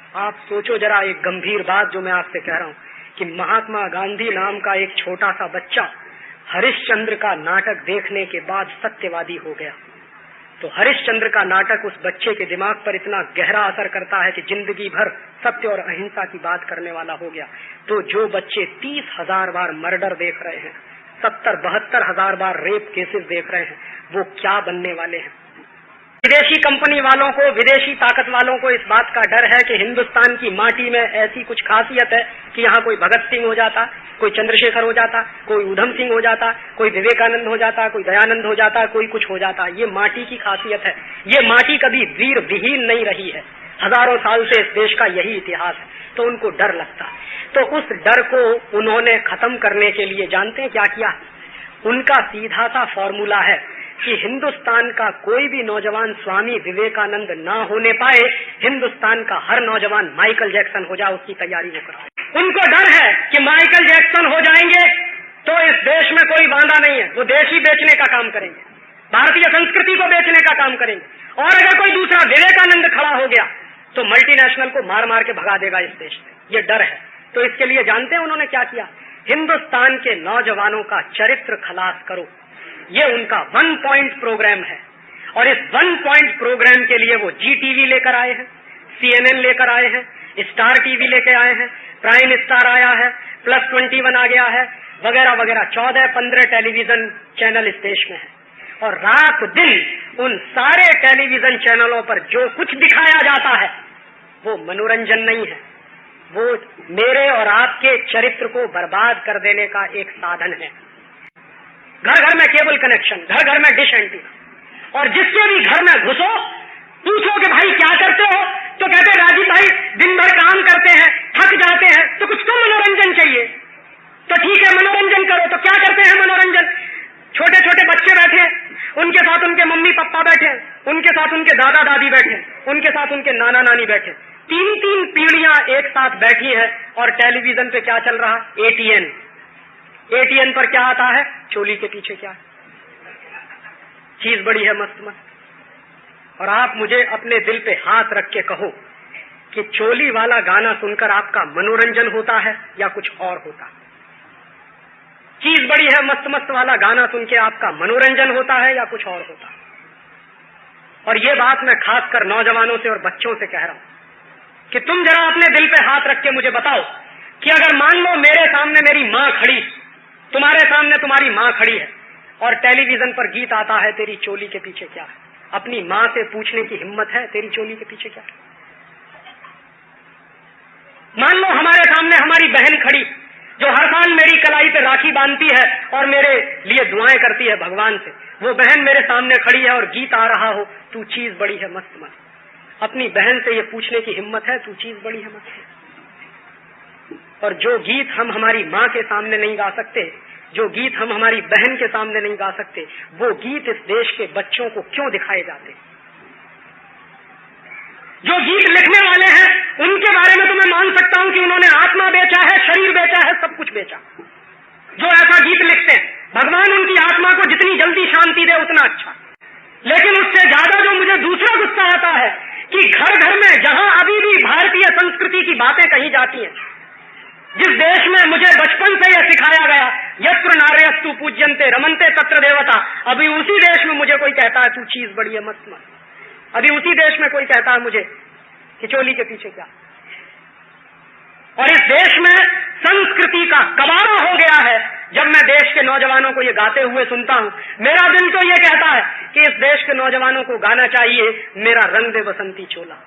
आप सोचो जरा एक गंभीर बात जो मैं आपसे कह रहा हूँ कि महात्मा गांधी नाम का एक छोटा सा बच्चा हरिश्चंद्र का नाटक देखने के बाद सत्यवादी हो गया। तो हरिश्चंद्र का नाटक उस बच्चे के दिमाग पर इतना गहरा असर करता है कि जिंदगी भर सत्य और अहिंसा की बात करने वाला हो गया। तो जो बच्चे 30,000 बार मर्डर देख रहे हैं, 70-72,000 बार रेप केसेस देख रहे हैं, वो क्या बनने वाले हैं? विदेशी कंपनी वालों को, विदेशी ताकत वालों को इस बात का डर है कि हिंदुस्तान की माटी में ऐसी कुछ खासियत है कि यहाँ कोई भगत सिंह हो जाता, कोई चंद्रशेखर हो जाता, कोई उधम सिंह हो जाता, कोई विवेकानंद हो जाता, कोई दयानंद हो जाता, कोई कुछ हो जाता। ये माटी की खासियत है। ये माटी कभी वीर विहीन नहीं रही है। हजारों साल से इस देश का यही इतिहास है। तो उनको डर लगता। तो उस डर को उन्होंने खत्म करने के लिए जानते हैं क्या किया? उनका सीधा सा फॉर्मूला है कि हिंदुस्तान का कोई भी नौजवान स्वामी विवेकानंद ना होने पाए, हिंदुस्तान का हर नौजवान माइकल जैक्सन हो जाए, उसकी तैयारी वो कराए। उनको डर है कि माइकल जैक्सन हो जाएंगे तो इस देश में कोई वादा नहीं है, वो देश ही बेचने का काम करेंगे, भारतीय संस्कृति को बेचने का काम करेंगे। और अगर कोई दूसरा विवेकानंद खड़ा हो गया तो मल्टीनेशनल को मार मार के भगा देगा इस देश से। ये डर है। तो इसके लिए जानते हैं उन्होंने क्या किया? हिंदुस्तान के नौजवानों का चरित्र खलास करो, ये उनका 1 पॉइंट प्रोग्राम है। और इस 1 पॉइंट प्रोग्राम के लिए वो GTV लेकर आए हैं, CNN लेकर आए हैं, स्टार टीवी लेकर आए हैं, प्राइम स्टार आया है, प्लस 21 आ गया है, वगैरह वगैरह 14-15 टेलीविजन चैनल इस देश में है। और रात दिन उन सारे टेलीविजन चैनलों पर जो कुछ दिखाया जाता है वो मनोरंजन नहीं है, वो मेरे और आपके चरित्र को बर्बाद कर देने का एक साधन है। घर घर में केबल कनेक्शन, घर घर में डिश एंटीना, और जिसके भी घर में घुसो पूछो कि भाई क्या करते हो, तो कहते हैं राजीव भाई दिन भर काम करते हैं, थक जाते हैं, तो कुछ तो मनोरंजन चाहिए। तो ठीक है मनोरंजन करो। तो क्या करते हैं मनोरंजन? छोटे छोटे बच्चे बैठे, उनके साथ उनके मम्मी पापा बैठे, उनके साथ उनके दादा दादी बैठे, उनके साथ उनके नाना नानी बैठे, 3-3 पीढ़ियां एक साथ बैठी है। और टेलीविजन पे क्या चल रहा? ATN पर क्या आता है? चोली के पीछे क्या है? चीज बड़ी है मस्त मस्त। और आप मुझे अपने दिल पे हाथ रख के कहो कि चोली वाला गाना सुनकर आपका मनोरंजन होता है या कुछ और होता है? चीज बड़ी है मस्त मस्त वाला गाना सुन के आपका मनोरंजन होता है या कुछ और होता है? और ये बात मैं खासकर नौजवानों से और बच्चों से कह रहा हूं कि तुम जरा अपने दिल पे हाथ रख के मुझे बताओ कि अगर मान लो मेरे सामने मेरी मां खड़ी, तुम्हारे सामने तुम्हारी मां खड़ी है, और टेलीविजन पर गीत आता है तेरी चोली के पीछे क्या है, अपनी मां से पूछने की हिम्मत है तेरी चोली के पीछे क्या है? मान लो हमारे सामने हमारी बहन खड़ी जो हर साल मेरी कलाई पे राखी बांधती है और मेरे लिए दुआएं करती है भगवान से, वो बहन मेरे सामने खड़ी है और गीत आ रहा हो तू चीज बड़ी है मस्त मस्त। अपनी बहन से ये पूछने की हिम्मत है तू चीज बड़ी है मस्त। और जो गीत हम हमारी माँ के सामने नहीं गा सकते, जो गीत हम हमारी बहन के सामने नहीं गा सकते, वो गीत इस देश के बच्चों को क्यों दिखाए जाते? जो गीत लिखने वाले हैं उनके बारे में तो मैं मान सकता हूं कि उन्होंने आत्मा बेचा है, शरीर बेचा है, सब कुछ बेचा। जो ऐसा गीत लिखते हैं, भगवान उनकी आत्मा को जितनी जल्दी शांति दे उतना अच्छा। लेकिन उससे ज्यादा जो मुझे दूसरा गुस्सा आता है कि घर घर में जहां अभी भी भारतीय संस्कृति की बातें कही जाती हैं, जिस देश में मुझे बचपन से यह सिखाया गया यत्र नार्यस्तु पूज्यन्ते रमन्ते तत्र देवता, अभी उसी देश में मुझे कोई कहता है तू चीज बड़ी है मस्त मस्त। अभी उसी देश में कोई कहता है मुझे कि चोली के पीछे क्या। और इस देश में संस्कृति का कबाड़ा हो गया है। जब मैं देश के नौजवानों को ये गाते हुए सुनता हूं, मेरा दिल तो ये कहता है कि इस देश के नौजवानों को गाना चाहिए मेरा रंग दे बसंती चोला,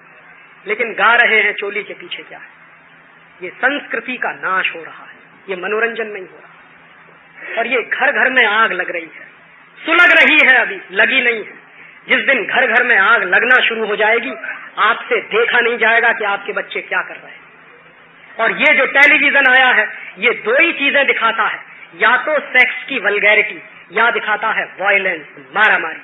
लेकिन गा रहे हैं चोली के पीछे क्या है। ये संस्कृति का नाश हो रहा है, ये मनोरंजन नहीं हो रहा। और ये घर घर में आग लग रही है, सुलग रही है, अभी लगी नहीं है। जिस दिन घर घर में आग लगना शुरू हो जाएगी, आपसे देखा नहीं जाएगा कि आपके बच्चे क्या कर रहे हैं। और ये जो टेलीविजन आया है, ये दो ही चीजें दिखाता है, या तो सेक्स की वल्गैरिटी, या दिखाता है वायलेंस, मारामारी।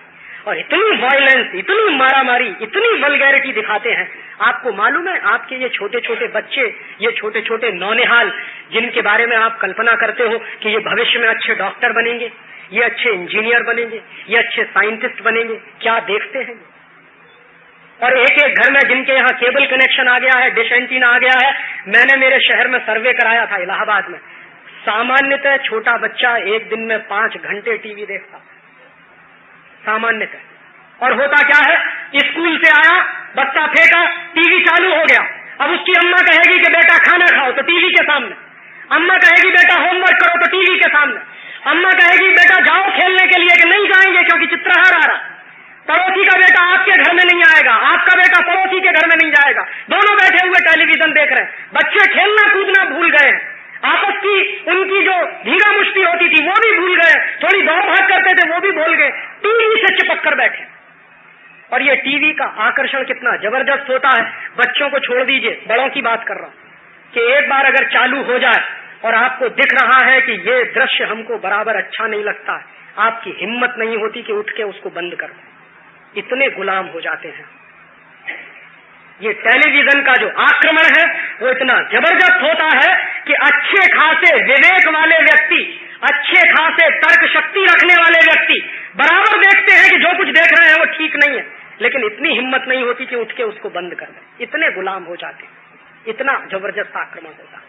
और इतनी वायलेंस, इतनी मारामारी, इतनी वल्गैरिटी दिखाते हैं। आपको मालूम है, आपके ये छोटे छोटे बच्चे, ये छोटे छोटे नौनिहाल, जिनके बारे में आप कल्पना करते हो कि ये भविष्य में अच्छे डॉक्टर बनेंगे, ये अच्छे इंजीनियर बनेंगे, ये अच्छे साइंटिस्ट बनेंगे, क्या देखते हैं? और एक एक घर में जिनके यहाँ केबल कनेक्शन आ गया है, डिश एंटीना आ गया है। मैंने मेरे शहर में सर्वे कराया था इलाहाबाद में, सामान्यतः छोटा बच्चा एक दिन में 5 घंटे टीवी देखता, सामान्यतः। और होता क्या है, स्कूल से आया, बच्चा फेंका, टीवी चालू हो गया। अब उसकी अम्मा कहेगी कि बेटा खाना खाओ, तो टीवी के सामने। अम्मा कहेगी बेटा होमवर्क करो, तो टीवी के सामने। अम्मा कहेगी बेटा जाओ खेलने के लिए, कि नहीं जाएंगे क्योंकि चित्रहार आ रहा। पड़ोसी का बेटा आपके घर में नहीं आएगा, आपका बेटा पड़ोसी के घर में नहीं जाएगा। दोनों बैठे हुए टेलीविजन देख रहे हैं। बच्चे खेलना कूदना भूल गए हैं, आपस की उनकी जो धीरा मुष्टि होती थी वो भी भूल गए, थोड़ी दौड़ भाग करते थे वो भी भूल गए, टीवी से चिपक कर बैठे। और ये टीवी का आकर्षण कितना जबरदस्त होता है। बच्चों को छोड़ दीजिए, बड़ों की बात कर रहा हूं कि एक बार अगर चालू हो जाए और आपको दिख रहा है कि ये दृश्य हमको बराबर अच्छा नहीं लगता है, आपकी हिम्मत नहीं होती कि उठ के उसको बंद कर दें, इतने गुलाम हो जाते हैं। ये टेलीविजन का जो आक्रमण है वो इतना जबरदस्त होता है कि अच्छे खासे विवेक वाले व्यक्ति, अच्छे खासे तर्क शक्ति रखने वाले व्यक्ति बराबर देखते हैं कि जो कुछ देख रहे हैं वो ठीक नहीं है, लेकिन इतनी हिम्मत नहीं होती कि उठ के उसको बंद कर दें, इतने गुलाम हो जाते हैं, इतना जबरदस्त आक्रमण होता है।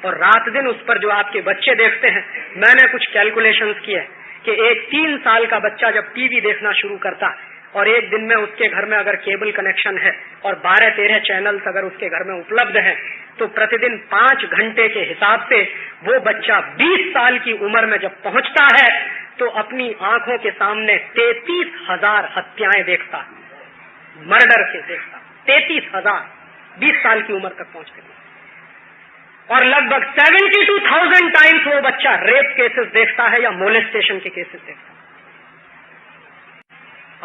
और रात दिन उस पर जो आपके बच्चे देखते हैं, मैंने कुछ कैलकुलेशंस किए कि एक 3 साल का बच्चा जब टीवी देखना शुरू करता है और एक दिन में उसके घर में अगर केबल कनेक्शन है और 12-13 चैनल्स अगर उसके घर में उपलब्ध हैं, तो प्रतिदिन 5 घंटे के हिसाब से वो बच्चा 20 साल की उम्र में जब पहुंचता है तो अपनी आंखों के सामने 33,000 हत्याएं देखता, मर्डर के देखता, 33,000 20 साल की उम्र तक पहुंच गए। और लगभग 72,000 टाइम्स वो बच्चा रेप केसेस देखता है या मोलेस्टेशन के केसेस देखता है।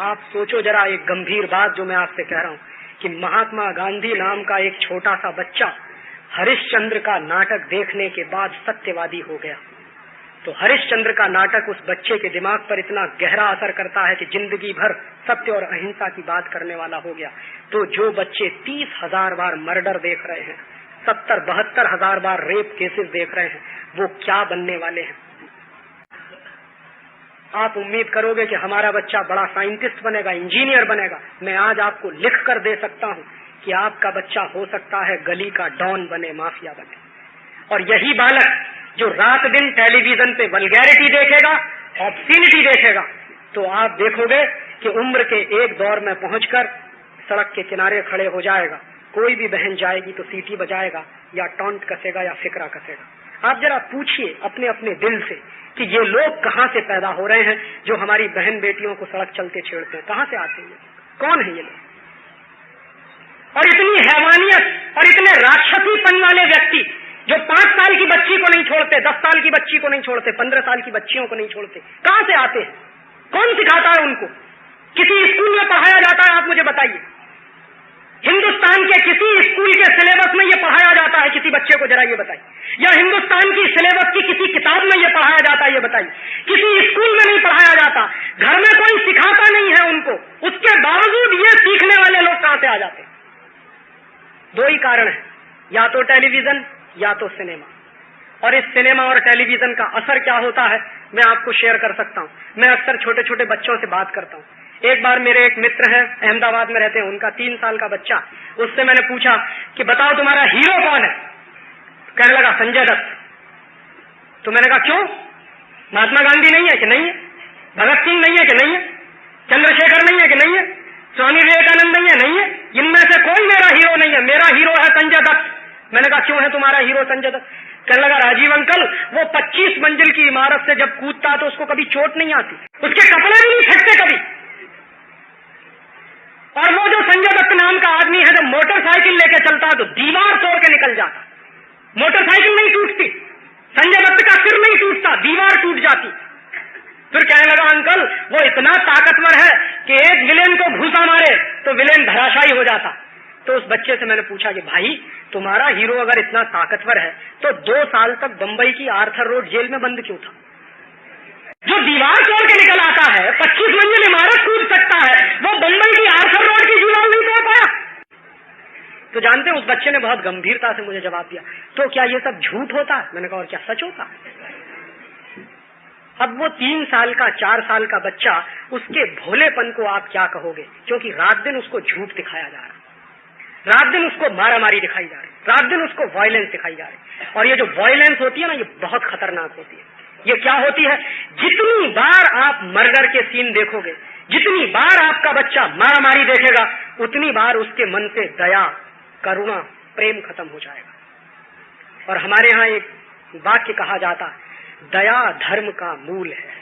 आप सोचो जरा एक गंभीर बात जो मैं आपसे कह रहा हूं कि महात्मा गांधी नाम का एक छोटा सा बच्चा हरिश्चंद्र का नाटक देखने के बाद सत्यवादी हो गया। तो हरिश्चंद्र का नाटक उस बच्चे के दिमाग पर इतना गहरा असर करता है कि जिंदगी भर सत्य और अहिंसा की बात करने वाला हो गया। तो जो बच्चे 30,000 बार मर्डर देख रहे हैं, 70-72,000 बार रेप केसेस देख रहे हैं, वो क्या बनने वाले हैं? आप उम्मीद करोगे कि हमारा बच्चा बड़ा साइंटिस्ट बनेगा, इंजीनियर बनेगा। मैं आज आपको लिख कर दे सकता हूं कि आपका बच्चा हो सकता है गली का डॉन बने, माफिया बने। और यही बालक जो रात दिन टेलीविजन पे वल्गैरिटी देखेगा, ऑब्ससीनिटी देखेगा, तो आप देखोगे कि उम्र के एक दौर में पहुंचकर सड़क के किनारे खड़े हो जाएगा। कोई भी बहन जाएगी तो सीटी बजाएगा या टॉन्ट कसेगा या फिकरा कसेगा। आप जरा पूछिए अपने अपने दिल से कि ये लोग कहां से पैदा हो रहे हैं जो हमारी बहन बेटियों को सड़क चलते छेड़ते हैं? कहां से आते हैं? कौन है ये लोग? और इतनी हैवानियत और इतने राक्षसीपन वाले व्यक्ति जो 5 साल की बच्ची को नहीं छोड़ते, 10 साल की बच्ची को नहीं छोड़ते, 15 साल की बच्चियों को नहीं छोड़ते, कहां से आते हैं? कौन सिखाता है उनको? किसी स्कूल में पढ़ाया जाता है? आप मुझे बताइए, हिंदुस्तान के किसी स्कूल के सिलेबस में ये पढ़ाया जाता है? किसी बच्चे को जरा ये बताइए। या हिंदुस्तान की सिलेबस की किसी किताब में ये पढ़ाया जाता है? ये बताइए। किसी स्कूल में नहीं पढ़ाया जाता, घर में कोई सिखाता नहीं है उनको, उसके बावजूद ये सीखने वाले लोग कहां से आ जाते हैं? 2 ही कारण है, या तो टेलीविजन या तो सिनेमा। और इस सिनेमा और टेलीविजन का असर क्या होता है मैं आपको शेयर कर सकता हूं। मैं अक्सर छोटे छोटे बच्चों से बात करता हूं। एक बार मेरे एक मित्र हैं, अहमदाबाद में रहते हैं, उनका 3 साल का बच्चा, उससे मैंने पूछा कि बताओ तुम्हारा हीरो कौन है? कहने लगा संजय दत्त। तो मैंने कहा क्यों? महात्मा गांधी नहीं है कि नहीं है? भगत सिंह नहीं है कि नहीं है? चंद्रशेखर नहीं है कि नहीं है? स्वामी विवेकानंद नहीं है? नहीं है। इनमें से कोई मेरा हीरो नहीं है, मेरा हीरो है संजय दत्त। मैंने कहा क्यों है तुम्हारा हीरो संजय दत्त? कहने लगा राजीव अंकल, वो 25 मंजिल की इमारत से जब कूदता तो उसको कभी चोट नहीं आती, उसके कपड़े भी नहीं फटते कभी। और वो जो संजय दत्त नाम का आदमी है, जब मोटरसाइकिल लेके चलता है तो दीवार तोड़ के निकल जाता। मोटरसाइकिल नहीं टूटती, संजय दत्त का सिर नहीं टूटता, दीवार टूट जाती। फिर कहने लगा अंकल वो इतना ताकतवर है कि एक विलेन को घूसा मारे तो विलेन धराशायी हो जाता। तो उस बच्चे से मैंने पूछा कि भाई तुम्हारा हीरो अगर इतना ताकतवर है तो 2 साल तक बंबई की आर्थर रोड जेल में बंद क्यों था? जो दीवार तोड़ के निकल आता है, 25 मंजिल इमारत कूद सकता है, वो बंबई की आर्थर रोड की दीवार नहीं तोड़ पाया। तो जानते हैं उस बच्चे ने बहुत गंभीरता से मुझे जवाब दिया, तो क्या ये सब झूठ होता है? मैंने कहा और क्या सच होता है? अब वो 3 साल का 4 साल का बच्चा, उसके भोलेपन को आप क्या कहोगे? क्योंकि रात दिन उसको झूठ दिखाया जा रहा है, रात दिन उसको मारामारी दिखाई जा रही है, रात दिन उसको वायलेंस दिखाई जा रही है। और ये जो वायलेंस होती है ना, ये बहुत खतरनाक होती है। ये क्या होती है? जितनी बार आप मर्डर के सीन देखोगे, जितनी बार आपका बच्चा मारामारी देखेगा, उतनी बार उसके मन से दया, करुणा, प्रेम खत्म हो जाएगा। और हमारे यहाँ एक वाक्य कहा जाता है, दया धर्म का मूल है।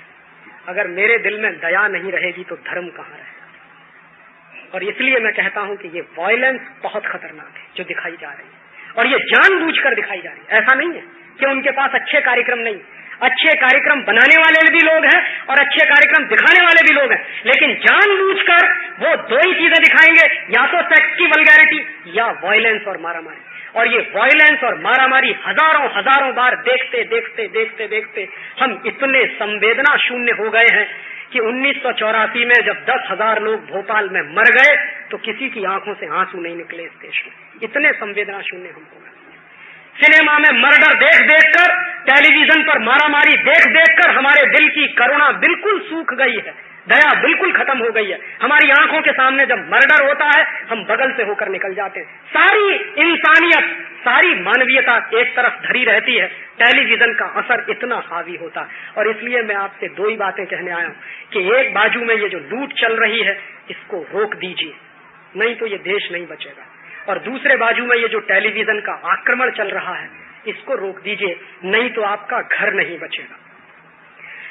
अगर मेरे दिल में दया नहीं रहेगी तो धर्म कहाँ रहेगा? और इसलिए मैं कहता हूं कि ये वायलेंस बहुत खतरनाक है जो दिखाई जा रही है, और ये जानबूझकर दिखाई जा रही है। ऐसा नहीं है कि उनके पास अच्छे कार्यक्रम नहीं, अच्छे कार्यक्रम बनाने वाले भी लोग हैं और अच्छे कार्यक्रम दिखाने वाले भी लोग हैं, लेकिन जानबूझकर वो दो ही चीजें दिखाएंगे, या तो सेक्स की वल्गैरिटी या वायलेंस और मारामारी। और ये वायलेंस और मारामारी हजारों बार देखते देखते देखते देखते हम इतने संवेदना शून्य हो गए हैं कि 1984 में जब 10,000 लोग भोपाल में मर गए तो किसी की आंखों से आंसू नहीं निकले इस देश में। इतने संवेदना शून्य हम हो गए। सिनेमा में मर्डर देख देख कर, टेलीविजन पर मारामारी देख देख कर हमारे दिल की करुणा बिल्कुल सूख गई है, दया बिल्कुल खत्म हो गई है। हमारी आंखों के सामने जब मर्डर होता है हम बगल से होकर निकल जाते हैं। सारी इंसानियत, सारी मानवीयता एक तरफ धरी रहती है, टेलीविजन का असर इतना हावी होता है। और इसलिए मैं आपसे दो ही बातें कहने आया हूं कि एक बाजू में ये जो लूट चल रही है इसको रोक दीजिए, नहीं तो ये देश नहीं बचेगा। और दूसरे बाजू में ये जो टेलीविजन का आक्रमण चल रहा है इसको रोक दीजिए, नहीं तो आपका घर नहीं बचेगा।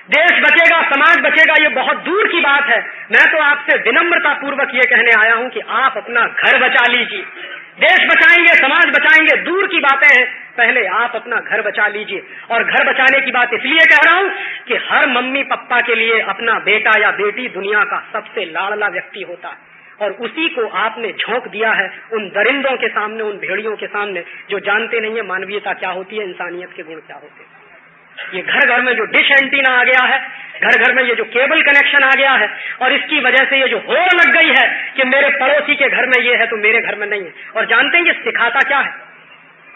देश बचेगा, समाज बचेगा, ये बहुत दूर की बात है। मैं तो आपसे विनम्रता पूर्वक ये कहने आया हूं कि आप अपना घर बचा लीजिए। देश बचाएंगे, समाज बचाएंगे, दूर की बातें हैं, पहले आप अपना घर बचा लीजिए। और घर बचाने की बात इसलिए कह रहा हूं कि हर मम्मी पापा के लिए अपना बेटा या बेटी दुनिया का सबसे लाडला व्यक्ति होता है, और उसी को आपने झोंक दिया है उन दरिंदों के सामने, उन भेड़ियों के सामने जो जानते नहीं है मानवीयता क्या होती है, इंसानियत के गुण क्या होते हैं। ये घर घर में जो डिश एंटीना आ गया है, घर घर में ये जो केबल कनेक्शन आ गया है, और इसकी वजह से ये जो होड़ लग गई है कि मेरे पड़ोसी के घर में ये है तो मेरे घर में नहीं है। और जानते हैं ये सिखाता क्या है?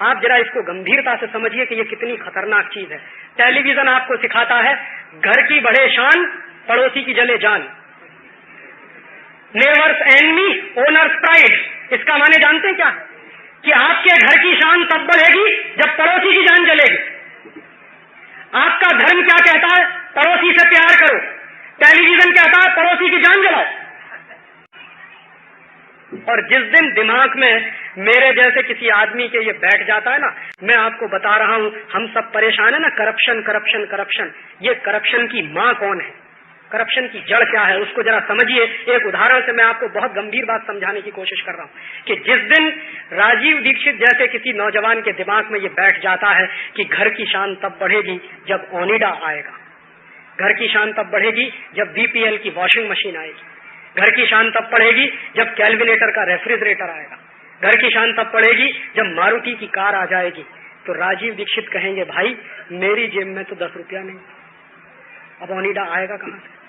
आप जरा इसको गंभीरता से समझिए कि ये कितनी खतरनाक चीज है। टेलीविजन आपको सिखाता है घर की बढ़े शान, पड़ोसी की जले जान, नेबर्स एनमी ओनर्स प्राइड। इसका माने जानते हैं क्या? कि आपके घर की शान तब बढ़ेगी जब पड़ोसी की जान जलेगी। आपका धर्म क्या कहता है? पड़ोसी से प्यार करो। टेलीविजन कहता है पड़ोसी की जान जलाओ। और जिस दिन दिमाग में मेरे जैसे किसी आदमी के ये बैठ जाता है ना, मैं आपको बता रहा हूं, हम सब परेशान है ना, करप्शन करप्शन करप्शन। ये करप्शन की मां कौन है? करप्शन की जड़ क्या है उसको जरा समझिए। एक उदाहरण से मैं आपको बहुत गंभीर बात समझाने की कोशिश कर रहा हूं कि जिस दिन राजीव दीक्षित जैसे किसी नौजवान के दिमाग में ये बैठ जाता है कि घर की शान तब बढ़ेगी जब ओनिडा आएगा, घर की शान तब बढ़ेगी जब बीपीएल की वॉशिंग मशीन आएगी, घर की शान तब बढ़ेगी जब कैलकुलेटर का रेफ्रिजरेटर आएगा, घर की शान तब बढ़ेगी जब मारुति की कार आ जाएगी, तो राजीव दीक्षित कहेंगे भाई मेरी जेब में तो 10 रुपया नहीं, अब ओनिडा आएगा कहां से?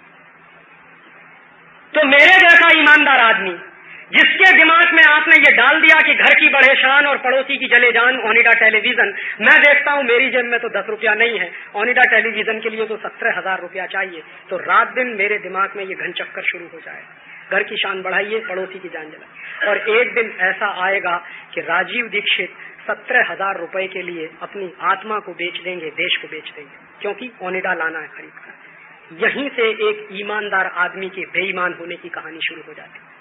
तो मेरे जैसा ईमानदार आदमी जिसके दिमाग में आपने ये डाल दिया कि घर की बढ़े शान और पड़ोसी की जले जान, ओनिडा टेलीविजन, मैं देखता हूं मेरी जेब में तो 10 रुपया नहीं है, ओनिडा टेलीविजन के लिए तो 17,000 रुपया चाहिए, तो रात दिन मेरे दिमाग में ये घन चक्कर शुरू हो जाएगा। घर की शान बढ़ाइए, पड़ोसी की जान जलाइए। और एक दिन ऐसा आएगा कि राजीव दीक्षित 17,000 रुपए के लिए अपनी आत्मा को बेच देंगे, देश को बेच देंगे, क्योंकि ओनिडा लाना है खरीद कर। यहीं से एक ईमानदार आदमी के बेईमान होने की कहानी शुरू हो जाती है।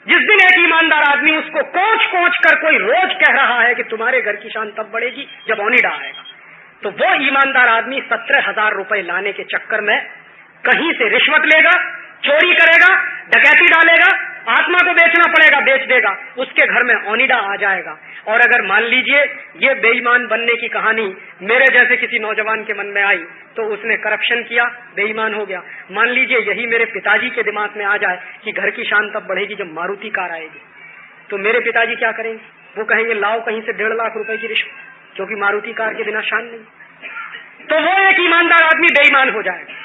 जिस दिन एक ईमानदार आदमी उसको कोच कोच कर कोई रोज कह रहा है कि तुम्हारे घर की शान तब बढ़ेगी जब ओनिडा आएगा, तो वो ईमानदार आदमी 17,000 रुपए लाने के चक्कर में कहीं से रिश्वत लेगा, चोरी करेगा, डकैती डालेगा, आत्मा को बेचना पड़ेगा, बेच देगा, उसके घर में ओनिडा आ जाएगा। और अगर मान लीजिए ये बेईमान बनने की कहानी मेरे जैसे किसी नौजवान के मन में आई तो उसने करप्शन किया, बेईमान हो गया। मान लीजिए यही मेरे पिताजी के दिमाग में आ जाए कि घर की शान तब बढ़ेगी जब मारुति कार आएगी, तो मेरे पिताजी क्या करेंगे? वो कहेंगे लाओ कहीं से 1.5 लाख रुपए की रिश्वत, क्योंकि मारुति कार के बिना शान नहीं। तो वो एक ईमानदार आदमी बेईमान हो जाएगा।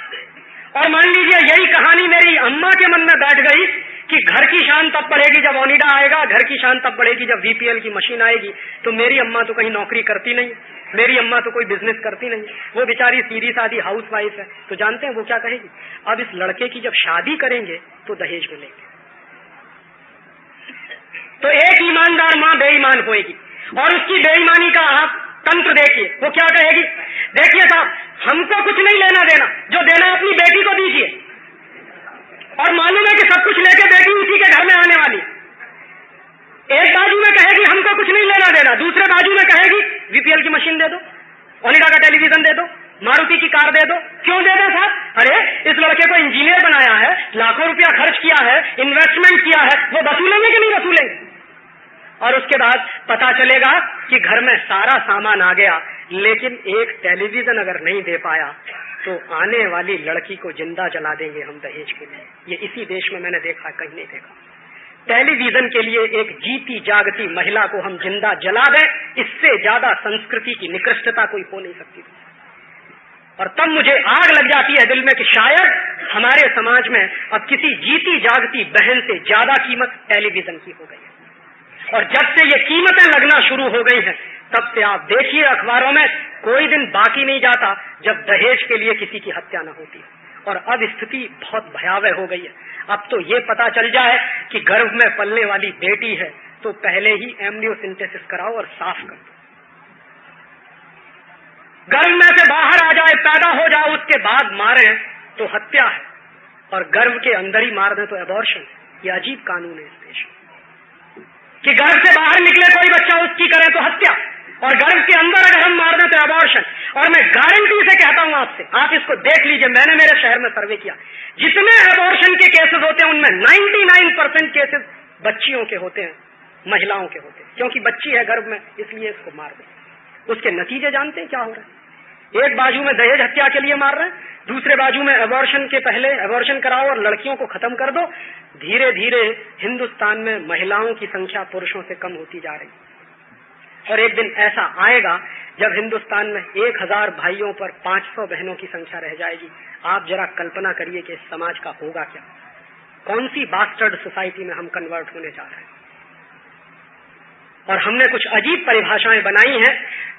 और मान लीजिए यही कहानी मेरी अम्मा के मन में बैठ गई कि घर की शान तब बढ़ेगी जब ओनिडा आएगा, घर की शान तब बढ़ेगी जब वीपीएल की मशीन आएगी। तो मेरी अम्मा तो कहीं नौकरी करती नहीं, मेरी अम्मा तो कोई बिजनेस करती नहीं, वो बेचारी सीधी सादी हाउस वाइफ है। तो जानते हैं वो क्या कहेगी? अब इस लड़के की जब शादी करेंगे तो दहेज मिलेंगे। तो एक ईमानदार माँ बेईमान होएगी और उसकी बेईमानी का आप तंत्र देखिए, वो क्या कहेगी? देखिए साहब, हमको कुछ नहीं लेना देना, जो देना अपनी बेटी को दीजिए। और मालूम है कि सब कुछ लेके बेटी उसी के घर में आने वाली। एक बाजू में कहेगी हमको कुछ नहीं लेना देना, दूसरे बाजू में कहेगी वीपीएल की मशीन दे दो, ओनिडा का टेलीविजन दे दो, मारुति की कार दे दो। क्यों दे दो साहब? अरे इस लड़के को इंजीनियर बनाया है, लाखों रुपया खर्च किया है, इन्वेस्टमेंट किया है, वो वसूलेंगे कि नहीं वसूलेंगे? और उसके बाद पता चलेगा कि घर में सारा सामान आ गया, लेकिन एक टेलीविजन अगर नहीं दे पाया तो आने वाली लड़की को जिंदा जला देंगे हम दहेज के लिए। ये इसी देश में मैंने देखा, कहीं नहीं देखा। टेलीविजन के लिए एक जीती जागती महिला को हम जिंदा जला दें, इससे ज्यादा संस्कृति की निकृष्टता कोई हो नहीं सकती। और तब मुझे आग लग जाती है दिल में कि शायद हमारे समाज में अब किसी जीती जागती बहन से ज्यादा कीमत टेलीविजन की हो गई है। और जब से ये कीमतें लगना शुरू हो गई हैं, तब से आप देखिए अखबारों में कोई दिन बाकी नहीं जाता जब दहेज के लिए किसी की हत्या न होती। और अब स्थिति बहुत भयावह हो गई है। अब तो ये पता चल जाए कि गर्भ में पलने वाली बेटी है तो पहले ही एम्ब्रियोसिंथेसिस कराओ और साफ कर दो। गर्भ में से बाहर आ जाए, पैदा हो जाओ, उसके बाद मारे तो हत्या है, और गर्भ के अंदर ही मार दे तो एबॉर्शन। ये अजीब कानून है इस देश में कि गर्भ से बाहर निकले कोई बच्चा, उसकी करें तो हत्या, और गर्भ के अंदर अगर हम मार दें तो एबॉर्शन। और मैं गारंटी से कहता हूं आपसे, आप इसको देख लीजिए, मैंने मेरे शहर में सर्वे किया, जितने एबॉर्शन के केसेस होते हैं उनमें 99% केसेस बच्चियों के होते हैं, महिलाओं के होते हैं, क्योंकि बच्ची है गर्भ में, इसलिए इसको मार दें। उसके नतीजे जानते हैं क्या हो रहे हैं? एक बाजू में दहेज हत्या के लिए मार रहे हैं, दूसरे बाजू में एबॉर्शन के पहले एबॉर्शन कराओ और लड़कियों को खत्म कर दो। धीरे धीरे हिंदुस्तान में महिलाओं की संख्या पुरुषों से कम होती जा रही है। और एक दिन ऐसा आएगा जब हिंदुस्तान में 1000 भाइयों पर 500 बहनों की संख्या रह जाएगी। आप जरा कल्पना करिए कि इस समाज का होगा क्या? कौन सी बास्टर्ड सोसाइटी में हम कन्वर्ट होने जा रहे हैं। और हमने कुछ अजीब परिभाषाएं बनाई हैं,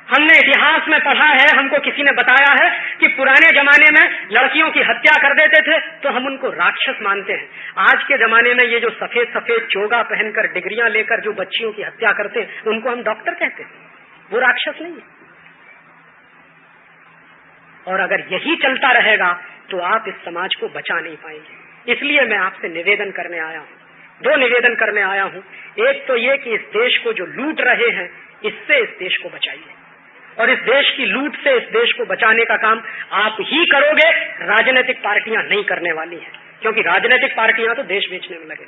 हमने इतिहास में पढ़ा है, हमको किसी ने बताया है कि पुराने जमाने में लड़कियों की हत्या कर देते थे तो हम उनको राक्षस मानते हैं। आज के जमाने में ये जो सफेद सफेद चोगा पहनकर डिग्रियां लेकर जो बच्चियों की हत्या करते हैं उनको हम डॉक्टर कहते हैं, वो राक्षस नहीं है। और अगर यही चलता रहेगा तो आप इस समाज को बचा नहीं पाएंगे। इसलिए मैं आपसे निवेदन करने आया हूं, 2 निवेदन करने आया हूं। एक तो ये कि इस देश को जो लूट रहे हैं, इससे इस देश को बचाइए, और इस देश की लूट से इस देश को बचाने का काम आप ही करोगे, राजनीतिक पार्टियां नहीं करने वाली हैं, क्योंकि राजनीतिक पार्टियां तो देश बेचने में लगे।